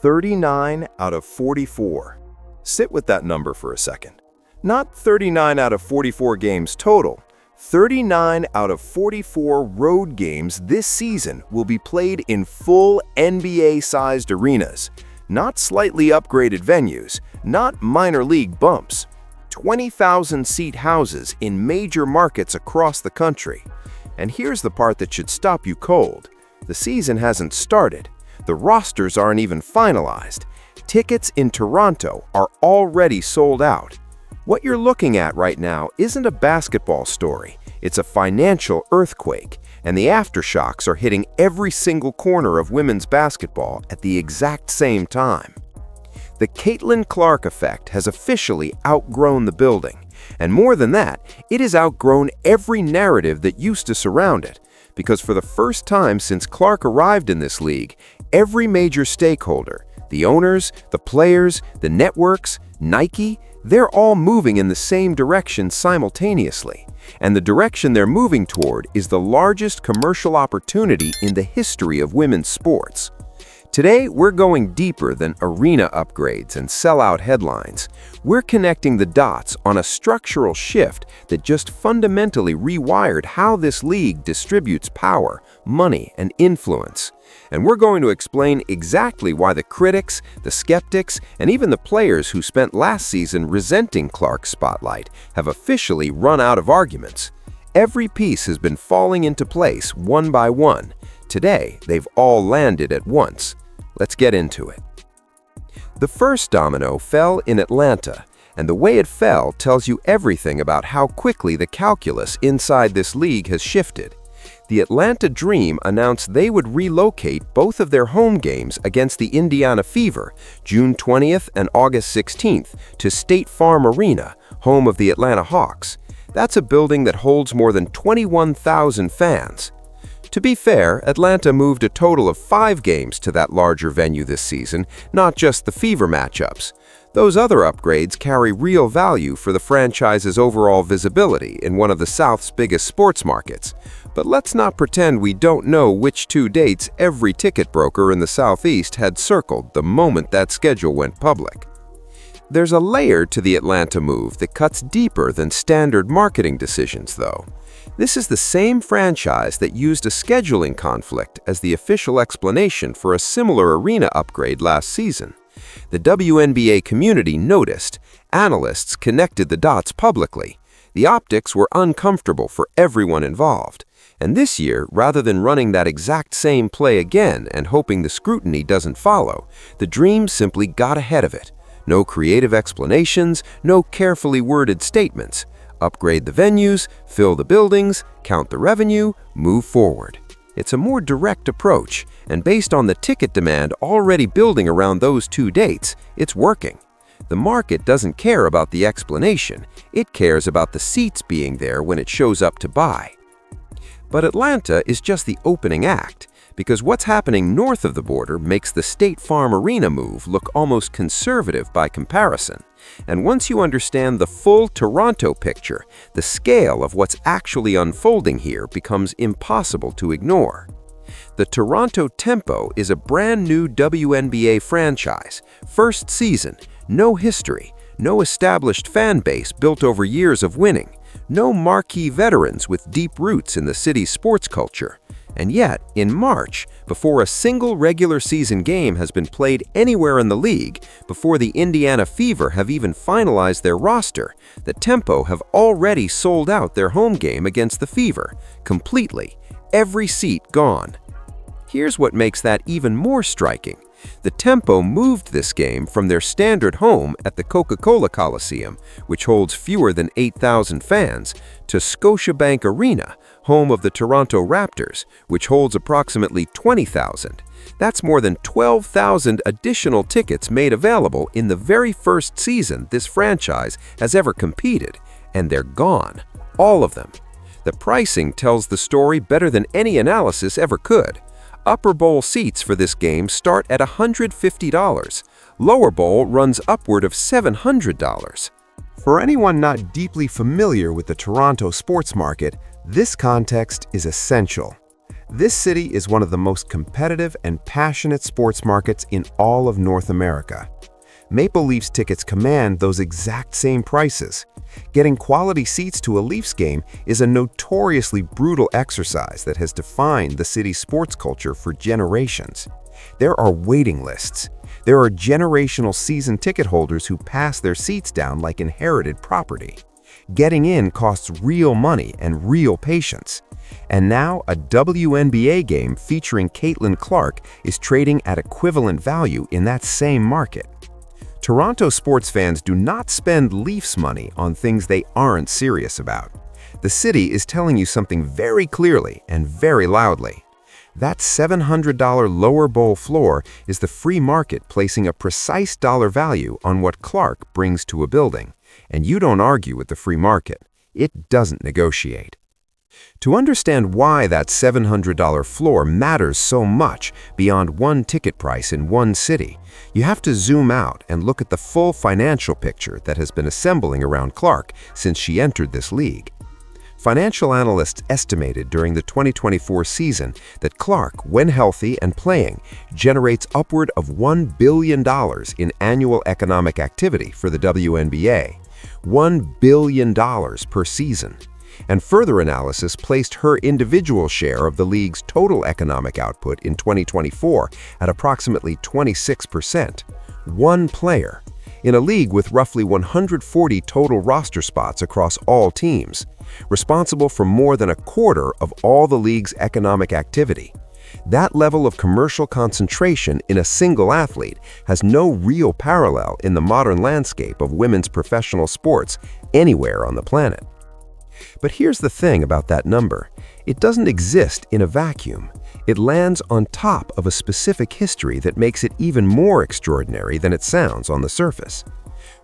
39 out of 44. Sit with that number for a second. Not 39 out of 44 games total. 39 out of 44 road games this season will be played in full NBA-sized arenas. Not slightly upgraded venues, not minor league bumps. 20,000-seat houses in major markets across the country. And here's the part that should stop you cold. The season hasn't started. The rosters aren't even finalized. Tickets in Toronto are already sold out. What you're looking at right now isn't a basketball story. It's a financial earthquake, and the aftershocks are hitting every single corner of women's basketball at the exact same time. The Caitlin Clark effect has officially outgrown the building, and more than that, it has outgrown every narrative that used to surround it, because for the first time since Clark arrived in this league, every major stakeholder, the owners, the players, the networks, Nike, they're all moving in the same direction simultaneously. And the direction they're moving toward is the largest commercial opportunity in the history of women's sports. Today, we're going deeper than arena upgrades and sellout headlines. We're connecting the dots on a structural shift that just fundamentally rewired how this league distributes power, money, and influence. And we're going to explain exactly why the critics, the skeptics, and even the players who spent last season resenting Clark's spotlight have officially run out of arguments. Every piece has been falling into place one by one. Today, they've all landed at once. Let's get into it. The first domino fell in Atlanta, and the way it fell tells you everything about how quickly the calculus inside this league has shifted. The Atlanta Dream announced they would relocate both of their home games against the Indiana Fever, June 20th and August 16th, to State Farm Arena, home of the Atlanta Hawks. That's a building that holds more than 21,000 fans. To be fair, Atlanta moved a total of 5 games to that larger venue this season, not just the Fever matchups. Those other upgrades carry real value for the franchise's overall visibility in one of the South's biggest sports markets. But let's not pretend we don't know which 2 dates every ticket broker in the Southeast had circled the moment that schedule went public. There's a layer to the Atlanta move that cuts deeper than standard marketing decisions, though. This is the same franchise that used a scheduling conflict as the official explanation for a similar arena upgrade last season. The WNBA community noticed. Analysts connected the dots publicly. The optics were uncomfortable for everyone involved. And this year, rather than running that exact same play again and hoping the scrutiny doesn't follow, the Dream simply got ahead of it. No creative explanations, no carefully worded statements. Upgrade the venues, fill the buildings, count the revenue, move forward. It's a more direct approach, and based on the ticket demand already building around those 2 dates, it's working. The market doesn't care about the explanation, it cares about the seats being there when it shows up to buy. But Atlanta is just the opening act, because what's happening north of the border makes the State Farm Arena move look almost conservative by comparison. And once you understand the full Toronto picture, the scale of what's actually unfolding here becomes impossible to ignore. The Toronto Tempo is a brand new WNBA franchise, first season, no history, no established fan base built over years of winning, no marquee veterans with deep roots in the city's sports culture. And yet, in March, before a single regular season game has been played anywhere in the league, before the Indiana Fever have even finalized their roster, the Tempo have already sold out their home game against the Fever, completely, every seat gone. Here's what makes that even more striking. The Tempo moved this game from their standard home at the Coca-Cola Coliseum, which holds fewer than 8,000 fans, to Scotiabank Arena, home of the Toronto Raptors, which holds approximately 20,000. That's more than 12,000 additional tickets made available in the very first season this franchise has ever competed, and they're gone, all of them. The pricing tells the story better than any analysis ever could. Upper bowl seats for this game start at $150. Lower bowl runs upward of $700. For anyone not deeply familiar with the Toronto sports market, this context is essential. This city is one of the most competitive and passionate sports markets in all of North America. Maple Leafs tickets command those exact same prices. Getting quality seats to a Leafs game is a notoriously brutal exercise that has defined the city's sports culture for generations. There are waiting lists. There are generational season ticket holders who pass their seats down like inherited property. Getting in costs real money and real patience. And now a WNBA game featuring Caitlin Clark is trading at equivalent value in that same market. Toronto sports fans do not spend Leafs money on things they aren't serious about. The city is telling you something very clearly and very loudly. That $700 lower bowl floor is the free market placing a precise dollar value on what Clark brings to a building. And you don't argue with the free market. It doesn't negotiate. To understand why that $700 floor matters so much beyond one ticket price in one city, you have to zoom out and look at the full financial picture that has been assembling around Clark since she entered this league. Financial analysts estimated during the 2024 season that Clark, when healthy and playing, generates upward of $1 billion in annual economic activity for the WNBA. $1 billion per season. And further analysis placed her individual share of the league's total economic output in 2024 at approximately 26%. One player, in a league with roughly 140 total roster spots across all teams, responsible for more than a quarter of all the league's economic activity. That level of commercial concentration in a single athlete has no real parallel in the modern landscape of women's professional sports anywhere on the planet. But here's the thing about that number. It doesn't exist in a vacuum. It lands on top of a specific history that makes it even more extraordinary than it sounds on the surface.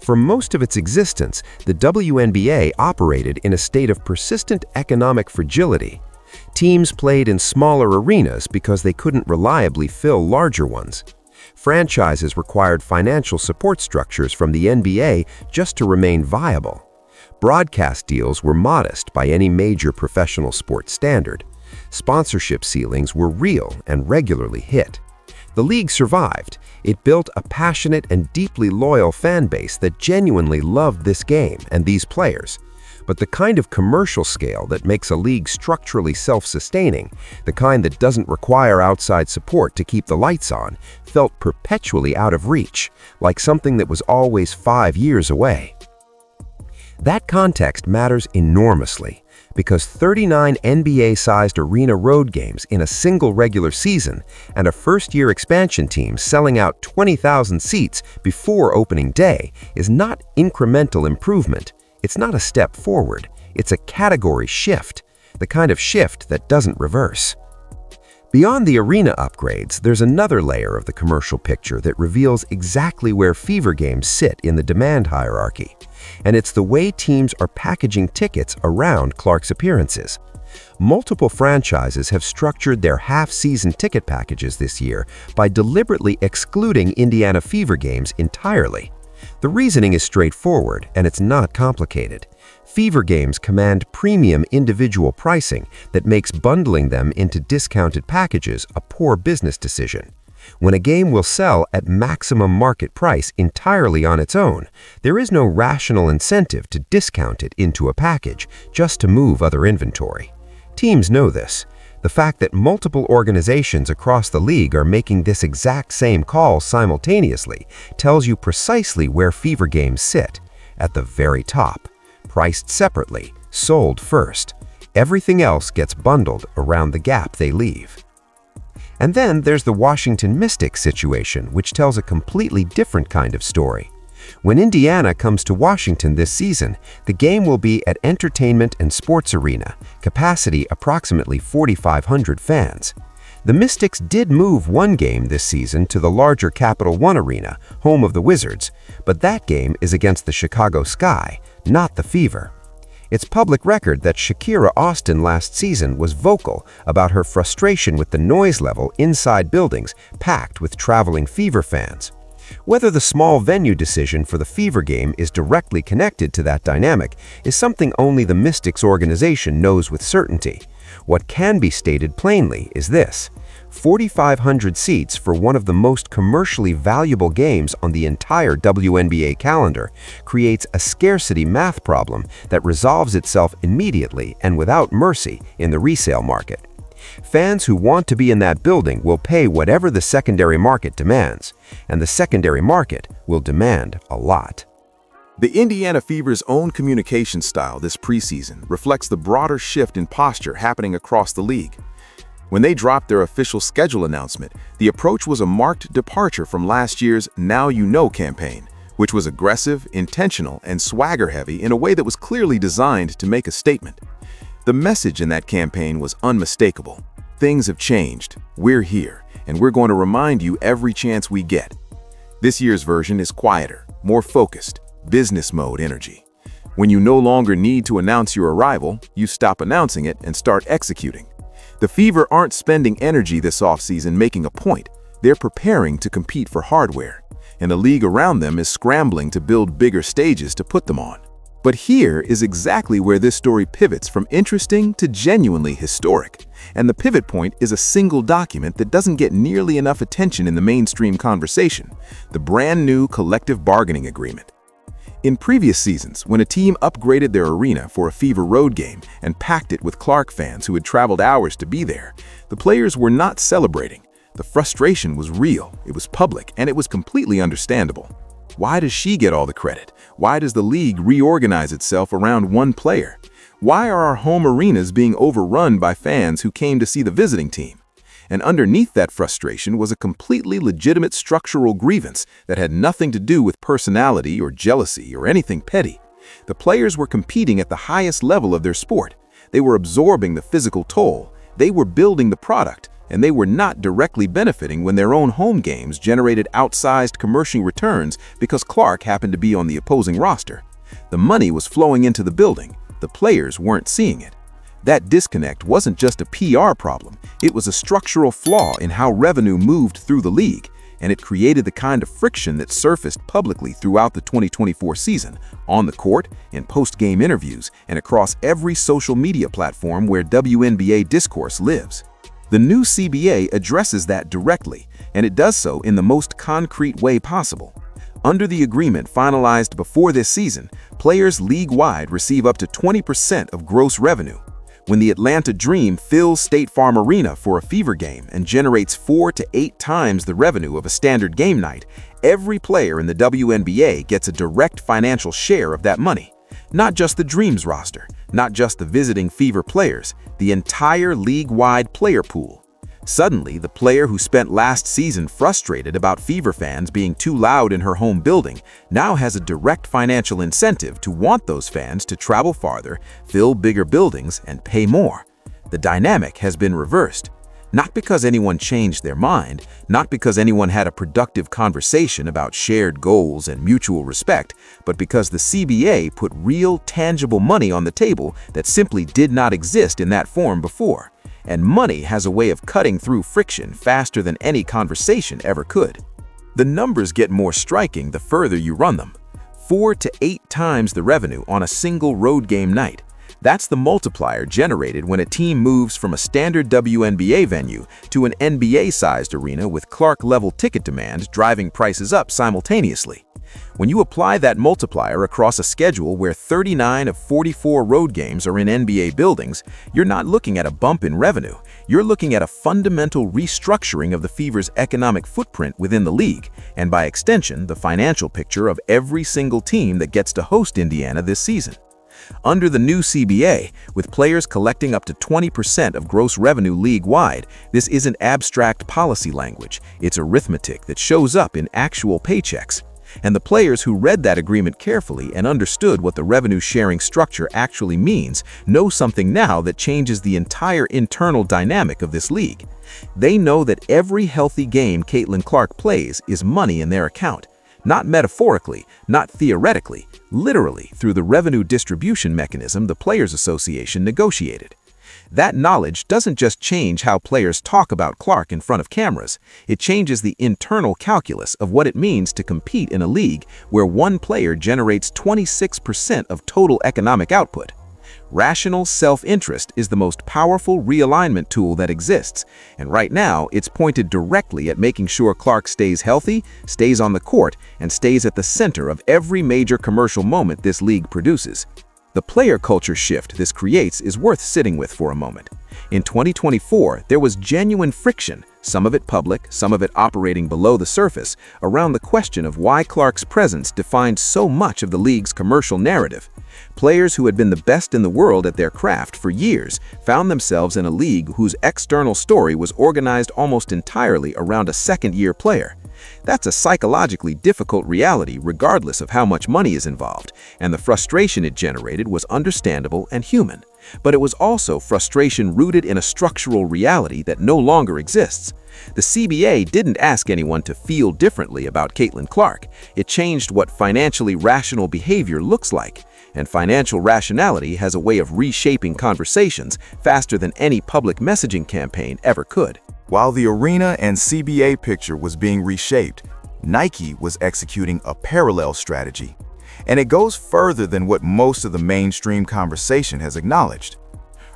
For most of its existence, the WNBA operated in a state of persistent economic fragility. Teams played in smaller arenas because they couldn't reliably fill larger ones. Franchises required financial support structures from the NBA just to remain viable. Broadcast deals were modest by any major professional sports standard. Sponsorship ceilings were real and regularly hit. The league survived. It built a passionate and deeply loyal fan base that genuinely loved this game and these players. But the kind of commercial scale that makes a league structurally self-sustaining, the kind that doesn't require outside support to keep the lights on, felt perpetually out of reach, like something that was always 5 years away. That context matters enormously because 39 NBA-sized arena road games in a single regular season and a first-year expansion team selling out 20,000 seats before opening day is not incremental improvement. It's not a step forward. It's a category shift, the kind of shift that doesn't reverse. Beyond the arena upgrades, there's another layer of the commercial picture that reveals exactly where fever games sit in the demand hierarchy. And it's the way teams are packaging tickets around Clark's appearances. Multiple franchises have structured their half-season ticket packages this year by deliberately excluding Indiana Fever games entirely. The reasoning is straightforward, and it's not complicated. Fever games command premium individual pricing that makes bundling them into discounted packages a poor business decision. When a game will sell at maximum market price entirely on its own, there is no rational incentive to discount it into a package just to move other inventory. Teams know this. The fact that multiple organizations across the league are making this exact same call simultaneously tells you precisely where fever games sit, at the very top, priced separately, sold first. Everything else gets bundled around the gap they leave. And then there's the Washington Mystics situation, which tells a completely different kind of story. When Indiana comes to Washington this season, the game will be at Entertainment and Sports Arena, capacity approximately 4,500 fans. The Mystics did move one game this season to the larger Capital One Arena, home of the Wizards, but that game is against the Chicago Sky, not the Fever. It's public record that Shakira Austin last season was vocal about her frustration with the noise level inside buildings packed with traveling Fever fans. Whether the small venue decision for the Fever game is directly connected to that dynamic is something only the Mystics organization knows with certainty. What can be stated plainly is this: 4,500 seats for one of the most commercially valuable games on the entire WNBA calendar creates a scarcity math problem that resolves itself immediately and without mercy in the resale market. Fans who want to be in that building will pay whatever the secondary market demands, and the secondary market will demand a lot. The Indiana Fever's own communication style this preseason reflects the broader shift in posture happening across the league. When they dropped their official schedule announcement, the approach was a marked departure from last year's Now You Know campaign, which was aggressive, intentional, and swagger-heavy in a way that was clearly designed to make a statement. The message in that campaign was unmistakable. Things have changed, we're here, and we're going to remind you every chance we get. This year's version is quieter, more focused, business mode energy. When you no longer need to announce your arrival, you stop announcing it and start executing. The Fever aren't spending energy this offseason making a point. They're preparing to compete for hardware, and the league around them is scrambling to build bigger stages to put them on. But here is exactly where this story pivots from interesting to genuinely historic. And the pivot point is a single document that doesn't get nearly enough attention in the mainstream conversation: the brand new collective bargaining agreement. In previous seasons, when a team upgraded their arena for a Fever road game and packed it with Clark fans who had traveled hours to be there, the players were not celebrating. The frustration was real, it was public, and it was completely understandable. Why does she get all the credit? Why does the league reorganize itself around one player? Why are our home arenas being overrun by fans who came to see the visiting team? And underneath that frustration was a completely legitimate structural grievance that had nothing to do with personality or jealousy or anything petty. The players were competing at the highest level of their sport. They were absorbing the physical toll. They were building the product, and they were not directly benefiting when their own home games generated outsized commercial returns because Clark happened to be on the opposing roster. The money was flowing into the building. The players weren't seeing it. That disconnect wasn't just a PR problem, it was a structural flaw in how revenue moved through the league, and it created the kind of friction that surfaced publicly throughout the 2024 season, on the court, in post-game interviews, and across every social media platform where WNBA discourse lives. The new CBA addresses that directly, and it does so in the most concrete way possible. Under the agreement finalized before this season, players league-wide receive up to 20% of gross revenue. When the Atlanta Dream fills State Farm Arena for a Fever game and generates 4 to 8 times the revenue of a standard game night, every player in the WNBA gets a direct financial share of that money. Not just the Dream's roster, not just the visiting Fever players, the entire league-wide player pool. Suddenly, the player who spent last season frustrated about Fever fans being too loud in her home building now has a direct financial incentive to want those fans to travel farther, fill bigger buildings, and pay more. The dynamic has been reversed. Not because anyone changed their mind, not because anyone had a productive conversation about shared goals and mutual respect, but because the CBA put real, tangible money on the table that simply did not exist in that form before. And money has a way of cutting through friction faster than any conversation ever could. The numbers get more striking the further you run them. 4 to 8 times the revenue on a single road game night. That's the multiplier generated when a team moves from a standard WNBA venue to an NBA-sized arena with Clark-level ticket demand driving prices up simultaneously. When you apply that multiplier across a schedule where 39 of 44 road games are in NBA buildings, you're not looking at a bump in revenue. You're looking at a fundamental restructuring of the Fever's economic footprint within the league, and by extension, the financial picture of every single team that gets to host Indiana this season. Under the new CBA, with players collecting up to 20% of gross revenue league-wide, this isn't abstract policy language, it's arithmetic that shows up in actual paychecks. And the players who read that agreement carefully and understood what the revenue-sharing structure actually means know something now that changes the entire internal dynamic of this league. They know that every healthy game Caitlin Clark plays is money in their account. Not metaphorically, not theoretically, literally through the revenue distribution mechanism the Players Association negotiated. That knowledge doesn't just change how players talk about Clark in front of cameras, it changes the internal calculus of what it means to compete in a league where one player generates 26% of total economic output. Rational self-interest is the most powerful realignment tool that exists, and right now it's pointed directly at making sure Clark stays healthy, stays on the court, and stays at the center of every major commercial moment this league produces. The player culture shift this creates is worth sitting with for a moment. In 2024, there was genuine friction, some of it public, some of it operating below the surface, around the question of why Clark's presence defined so much of the league's commercial narrative. Players who had been the best in the world at their craft for years found themselves in a league whose external story was organized almost entirely around a second-year player. That's a psychologically difficult reality regardless of how much money is involved, and the frustration it generated was understandable and human. But it was also frustration rooted in a structural reality that no longer exists. The CBA didn't ask anyone to feel differently about Caitlin Clark. It changed what financially rational behavior looks like. And financial rationality has a way of reshaping conversations faster than any public messaging campaign ever could. While the arena and CBA picture was being reshaped, Nike was executing a parallel strategy. And it goes further than what most of the mainstream conversation has acknowledged.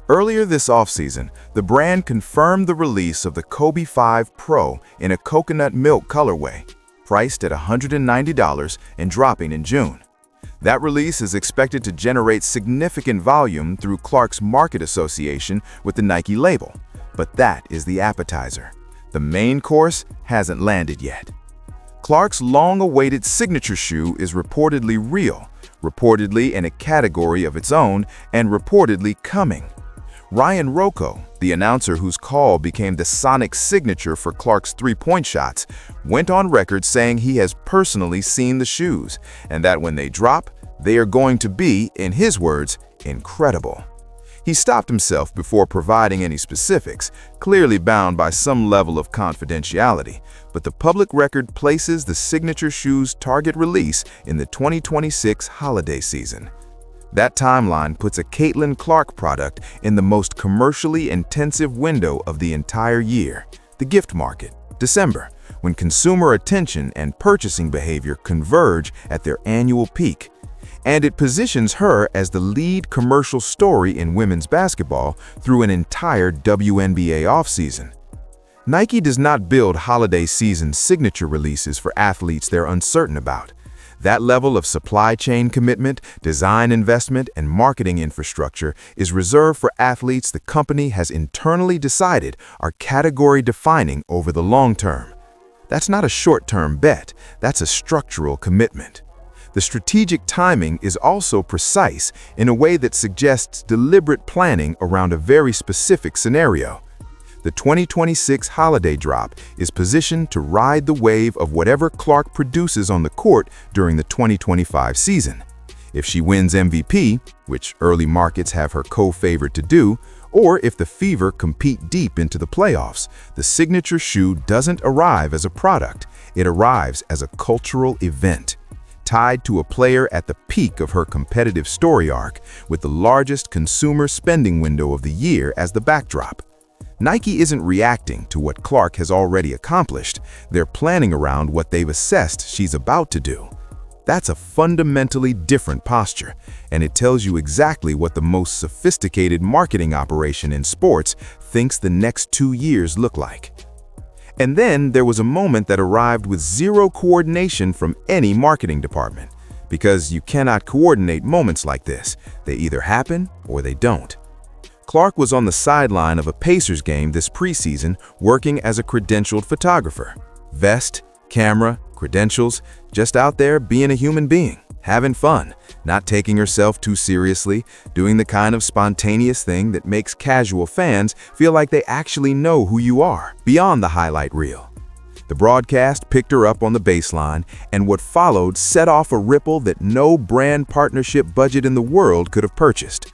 Earlier this offseason, the brand confirmed the release of the Kobe 5 Pro in a coconut milk colorway, priced at $190 and dropping in June. That release is expected to generate significant volume through Clark's market association with the Nike label. But that is the appetizer. The main course hasn't landed yet. Clark's long-awaited signature shoe is reportedly real, reportedly in a category of its own, and reportedly coming. Ryan Rocco, the announcer whose call became the sonic signature for Clark's three-point shots, went on record saying he has personally seen the shoes, and that when they drop, they are going to be, in his words, incredible. He stopped himself before providing any specifics, clearly bound by some level of confidentiality, but the public record places the signature shoe's target release in the 2026 holiday season. That timeline puts a Caitlin Clark product in the most commercially intensive window of the entire year, the gift market, December, when consumer attention and purchasing behavior converge at their annual peak. And it positions her as the lead commercial story in women's basketball through an entire WNBA offseason. Nike does not build holiday season signature releases for athletes they're uncertain about. That level of supply chain commitment, design investment, and marketing infrastructure is reserved for athletes the company has internally decided are category-defining over the long term. That's not a short-term bet, that's a structural commitment. The strategic timing is also precise in a way that suggests deliberate planning around a very specific scenario. The 2026 holiday drop is positioned to ride the wave of whatever Clark produces on the court during the 2025 season. If she wins MVP, which early markets have her co-favored to do, or if the Fever compete deep into the playoffs, the signature shoe doesn't arrive as a product, it arrives as a cultural event, tied to a player at the peak of her competitive story arc, with the largest consumer spending window of the year as the backdrop. Nike isn't reacting to what Clark has already accomplished, they're planning around what they've assessed she's about to do. That's a fundamentally different posture, and it tells you exactly what the most sophisticated marketing operation in sports thinks the next 2 years look like. And then there was a moment that arrived with zero coordination from any marketing department. Because you cannot coordinate moments like this. They either happen or they don't. Clark was on the sideline of a Pacers game this preseason working as a credentialed photographer. Vest, camera, credentials, just out there being a human being, having fun, not taking herself too seriously, doing the kind of spontaneous thing that makes casual fans feel like they actually know who you are, beyond the highlight reel. The broadcast picked her up on the baseline, and what followed set off a ripple that no brand partnership budget in the world could have purchased.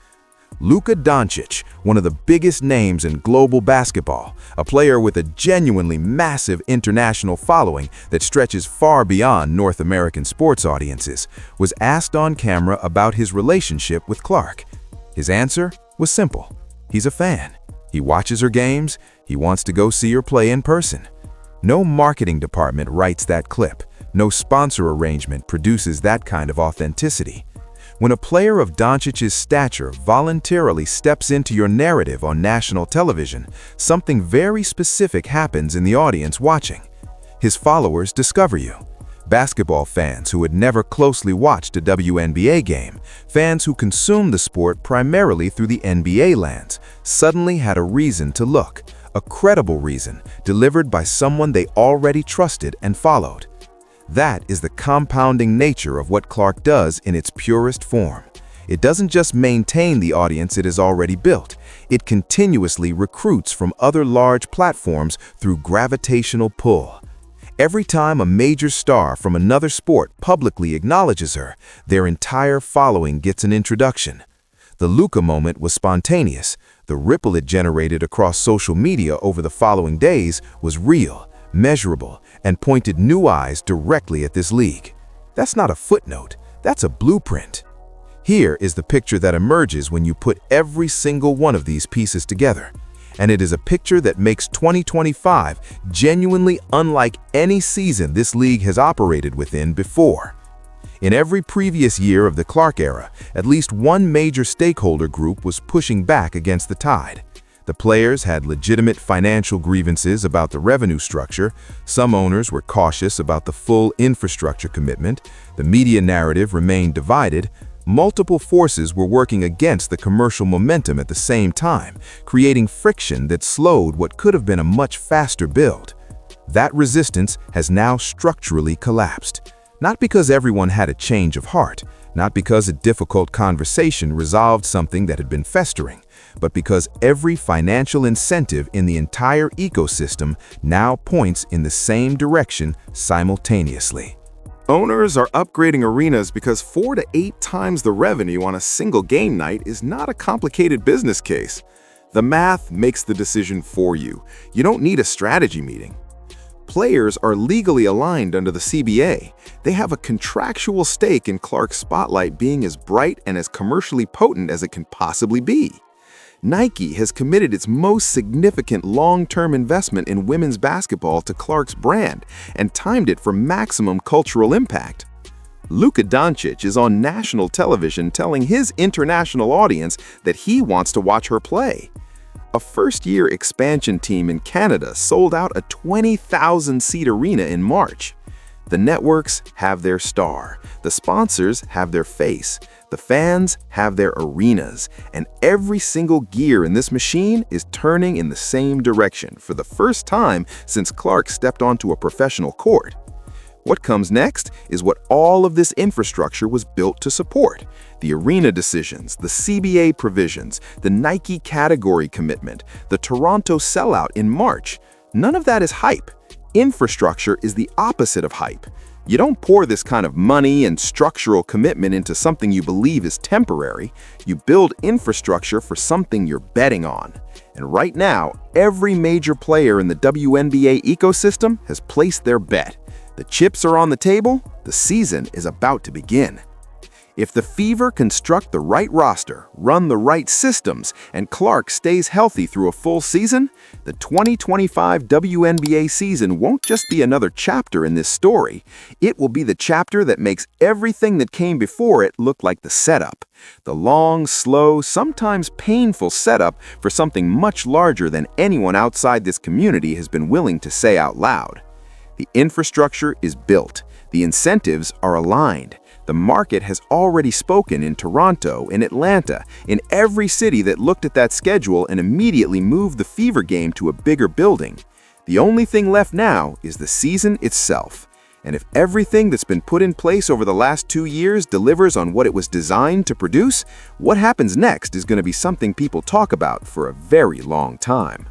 Luka Doncic, one of the biggest names in global basketball, a player with a genuinely massive international following that stretches far beyond North American sports audiences, was asked on camera about his relationship with Clark. His answer was simple. He's a fan. He watches her games. He wants to go see her play in person. No marketing department writes that clip. No sponsor arrangement produces that kind of authenticity. When a player of Doncic's stature voluntarily steps into your narrative on national television, something very specific happens in the audience watching. His followers discover you. Basketball fans who had never closely watched a WNBA game, fans who consumed the sport primarily through the NBA lens, suddenly had a reason to look, a credible reason, delivered by someone they already trusted and followed. That is the compounding nature of what Clark does in its purest form. It doesn't just maintain the audience it has already built. It continuously recruits from other large platforms through gravitational pull. Every time a major star from another sport publicly acknowledges her, their entire following gets an introduction. The Luka moment was spontaneous. The ripple it generated across social media over the following days was real, measurable, and pointed new eyes directly at this league. That's not a footnote, that's a blueprint. Here is the picture that emerges when you put every single one of these pieces together. And it is a picture that makes 2025 genuinely unlike any season this league has operated within before. In every previous year of the Clark era, at least one major stakeholder group was pushing back against the tide. The players had legitimate financial grievances about the revenue structure. Some owners were cautious about the full infrastructure commitment. The media narrative remained divided. Multiple forces were working against the commercial momentum at the same time, creating friction that slowed what could have been a much faster build. That resistance has now structurally collapsed. Not because everyone had a change of heart, not because a difficult conversation resolved something that had been festering, but because every financial incentive in the entire ecosystem now points in the same direction simultaneously. Owners are upgrading arenas because 4 to 8 times the revenue on a single game night is not a complicated business case. The math makes the decision for you. You don't need a strategy meeting. Players are legally aligned under the CBA. They have a contractual stake in Clark's spotlight being as bright and as commercially potent as it can possibly be. Nike has committed its most significant long-term investment in women's basketball to Clark's brand and timed it for maximum cultural impact. Luka Doncic is on national television telling his international audience that he wants to watch her play. A first-year expansion team in Canada sold out a 20,000-seat arena in March. The networks have their star, the sponsors have their face, the fans have their arenas, and every single gear in this machine is turning in the same direction for the first time since Clark stepped onto a professional court. What comes next is what all of this infrastructure was built to support. The arena decisions, the CBA provisions, the Nike category commitment, the Toronto sellout in March. None of that is hype. Infrastructure is the opposite of hype. You don't pour this kind of money and structural commitment into something you believe is temporary. You build infrastructure for something you're betting on. And right now, every major player in the WNBA ecosystem has placed their bet. The chips are on the table, the season is about to begin. If the Fever construct the right roster, run the right systems, and Clark stays healthy through a full season, the 2025 WNBA season won't just be another chapter in this story. It will be the chapter that makes everything that came before it look like the setup. The long, slow, sometimes painful setup for something much larger than anyone outside this community has been willing to say out loud. The infrastructure is built. The incentives are aligned. The market has already spoken in Toronto, in Atlanta, in every city that looked at that schedule and immediately moved the Fever game to a bigger building. The only thing left now is the season itself. And if everything that's been put in place over the last 2 years delivers on what it was designed to produce, what happens next is going to be something people talk about for a very long time.